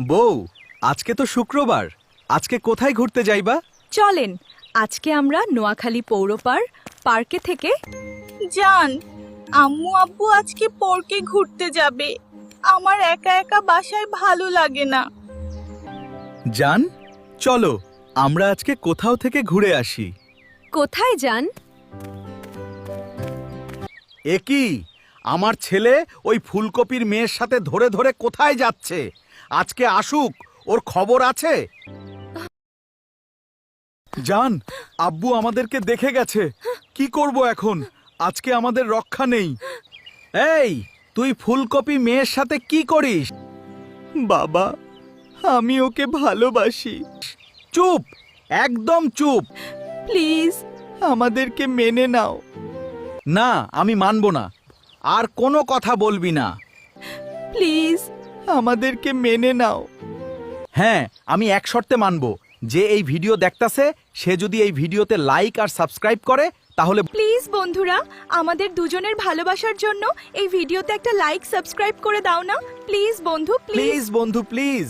বউ, আজকে তো শুক্রবার, আজকে কোথায় ঘুরতে যাইবা? চলেন আজকে আমরা নোয়াখালী পার্কে থেকে জান, আম্মু আব্বু আজকে পর্কে ঘুরতে যাবে। আমার একা একা বাসায় ভালো লাগে না। জান, চলো আমরা আজকে কোথাও থেকে ঘুরে আসি। কোথায় যান? একই, আমার ছেলে ওই ফুলকপির মেয়ের সাথে ধরে ধরে কোথায় যাচ্ছে? আজকে আসুক, ওর খবর আছে। জান, আব্বু আমাদেরকে দেখে গেছে। কি করব এখন? আজকে আমাদের রক্ষা নেই। এই, তুই ফুলকপি মেয়ের সাথে কি করিস? বাবা, আমি ওকে ভালোবাসি। চুপ, একদম চুপ। প্লিজ আমাদেরকে মেনে নাও। না, আমি মানব না। আর কোনো কথা বলবি না। প্লিজ আমাদেরকে মেনে নাও। হ্যাঁ, আমি এক শর্তে মানব, যে এই ভিডিও দেখতাছে সে যদি এই ভিডিওতে লাইক আর সাবস্ক্রাইব করে তাহলে। প্লিজ বন্ধুরা, আমাদের দুজনের ভালোবাসার জন্য এই ভিডিওতে একটা লাইক সাবস্ক্রাইব করে দাও না। প্লিজ বন্ধু, প্লিজ। প্লিজ বন্ধু, প্লিজ।